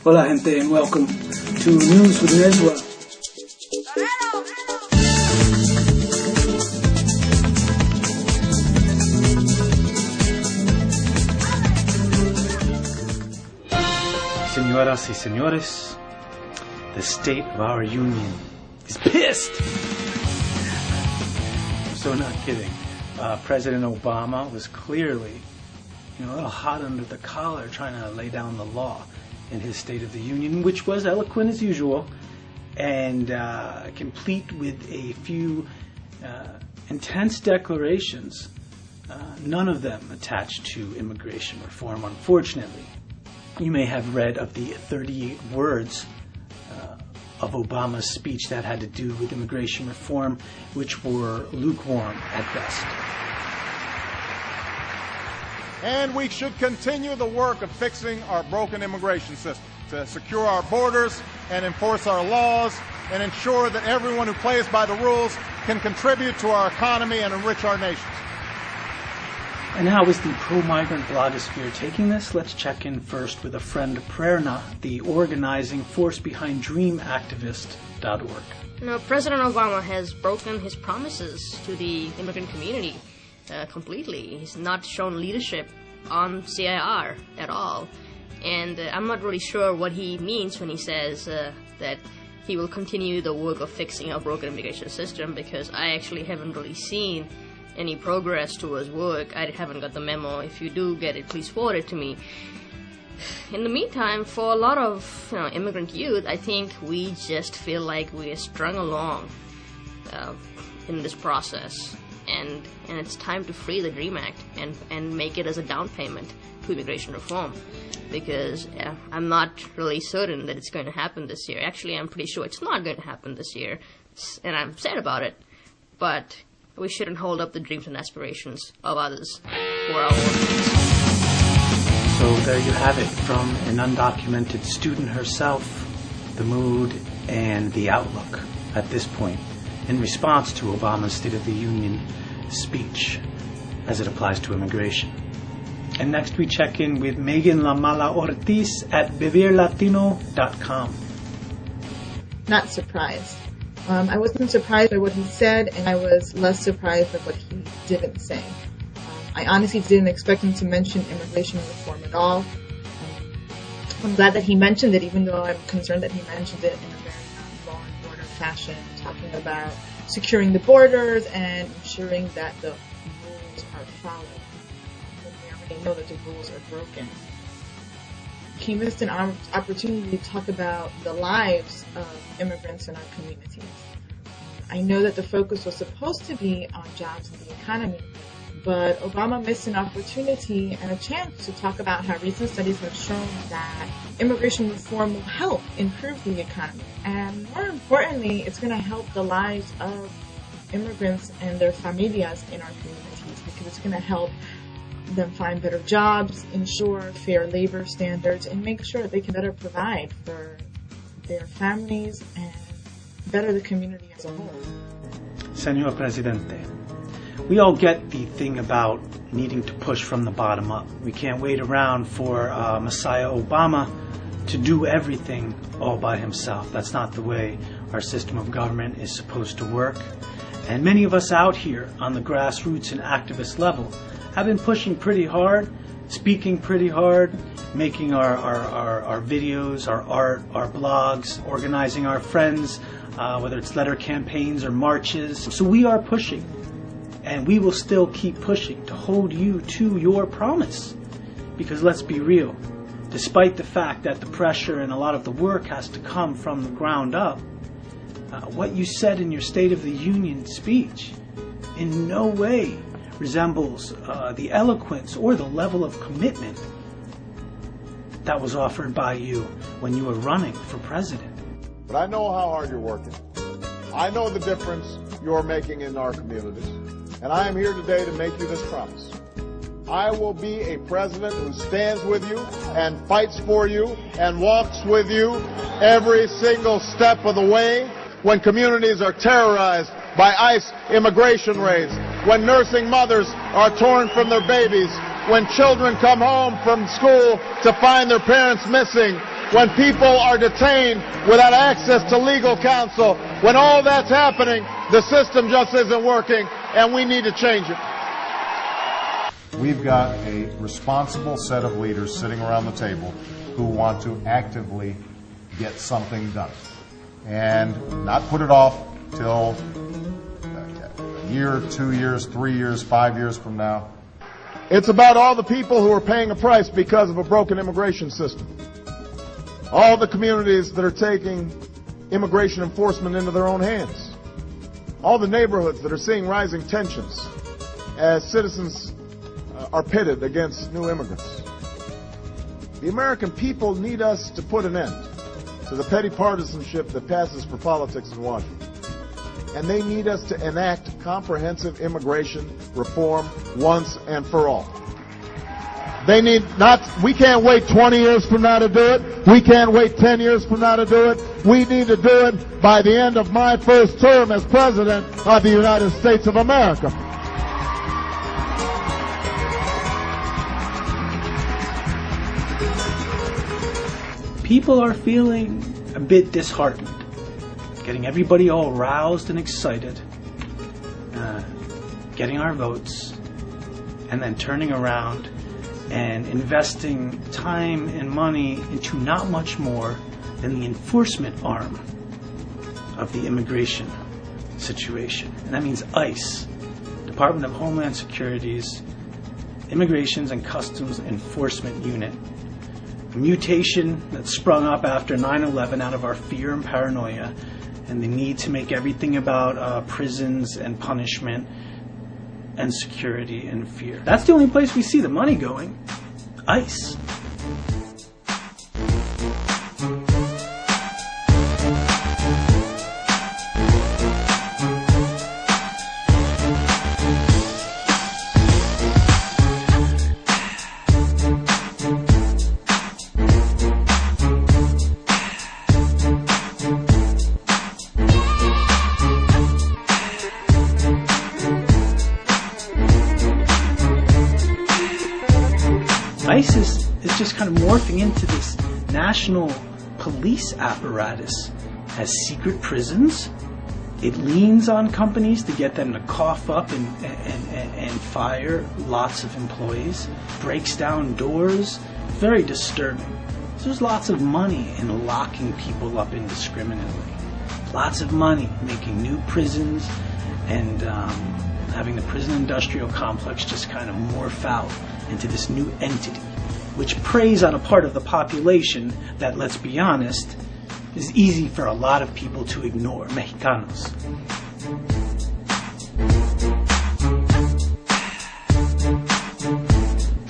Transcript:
Hola gente, and welcome to News with Nezua. Señoras y señores, the state of our union is pissed. So not kidding. President Obama was clearly, a little hot under the collar trying to lay down the law in his State of the Union, which was eloquent as usual and complete with a few intense declarations, none of them attached to immigration reform, unfortunately. You may have read of the 38 words of Obama's speech that had to do with immigration reform, which were lukewarm at best. And we should continue the work of fixing our broken immigration system to secure our borders and enforce our laws and ensure that everyone who plays by the rules can contribute to our economy and enrich our nation. And how is the pro-migrant blogosphere taking this? Let's check in first with a friend, Prerna, the organizing force behind ddress-gtner.html. President Obama has broken his promises to the immigrant community completely. He's not shown leadership on CIR at all. And I'm not really sure what he means when he says that he will continue the work of fixing our broken immigration system, because I actually haven't really seen any progress towards work. I haven't got the memo. If you do get it, please forward it to me. In the meantime, for a lot of immigrant youth, I think we just feel like we are strung along in this process, and it's time to free the DREAM Act and make it as a down payment to immigration reform, because I'm not really certain that it's going to happen this year. Actually, I'm pretty sure it's not going to happen this year, and I'm sad about it, but we shouldn't hold up the dreams and aspirations of others for our own needs. So there you have it, from an undocumented student herself, the mood and the outlook at this point in response to Obama's State of the Union speech as it applies to immigration. And next we check in with Megan Lamala Ortiz at vivirlatino.com. Not surprised. I wasn't surprised by what he said, and I was less surprised by what he didn't say. I honestly didn't expect him to mention immigration reform at all. I'm glad that he mentioned it, even though I'm concerned that he mentioned it in a very law and order fashion, talking about securing the borders and ensuring that the rules are followed. When we already know that the rules are broken. He missed an opportunity to talk about the lives of immigrants in our communities. I know that the focus was supposed to be on jobs and the economy, but Obama missed an opportunity and a chance to talk about how recent studies have shown that immigration reform will help improve the economy. And more importantly, it's going to help the lives of immigrants and their familias in our communities, because it's going to help them find better jobs, ensure fair labor standards, and make sure that they can better provide for their families and better the community as a whole. Señor Presidente, we all get the thing about needing to push from the bottom up. We can't wait around for Messiah Obama to do everything all by himself. That's not the way our system of government is supposed to work. And many of us out here on the grassroots and activist level have been pushing pretty hard, speaking pretty hard, making our videos, our art, our blogs, organizing our friends, whether it's letter campaigns or marches. So we are pushing, and we will still keep pushing to hold you to your promise. Because let's be real, despite the fact that the pressure and a lot of the work has to come from the ground up, what you said in your State of the Union speech in no way resembles the eloquence or the level of commitment that was offered by you when you were running for president. But I know how hard you're working. I know the difference you're making in our communities. And I am here today to make you this promise. I will be a president who stands with you and fights for you and walks with you every single step of the way when communities are terrorized by ICE immigration raids, when nursing mothers are torn from their babies, when children come home from school to find their parents missing, when people are detained without access to legal counsel, when all that's happening, the system just isn't working, and we need to change it. We've got a responsible set of leaders sitting around the table who want to actively get something done and not put it off till a year, 2 years, 3 years, 5 years from now. It's about all the people who are paying a price because of a broken immigration system. All the communities that are taking immigration enforcement into their own hands. All the neighborhoods that are seeing rising tensions as citizens are pitted against new immigrants. The American people need us to put an end to the petty partisanship that passes for politics in Washington. And they need us to enact comprehensive immigration reform once and for all. We can't wait 20 years from now to do it. We can't wait 10 years from now to do it. We need to do it by the end of my first term as President of the United States of America. People are feeling a bit disheartened, getting everybody all roused and excited, getting our votes, and then turning around and investing time and money into not much more than the enforcement arm of the immigration situation. And that means ICE, Department of Homeland Security's Immigrations and Customs Enforcement Unit. A mutation that sprung up after 9/11 out of our fear and paranoia and the need to make everything about prisons and punishment and security and fear. That's the only place we see the money going. ICE. ICE is just kind of morphing into this national police apparatus as secret prisons. It leans on companies to get them to cough up and fire lots of employees, breaks down doors. Very disturbing. So there's lots of money in locking people up indiscriminately. Lots of money making new prisons and having the prison industrial complex just kind of morph out into this new entity, which preys on a part of the population that, let's be honest, is easy for a lot of people to ignore, Mexicanos.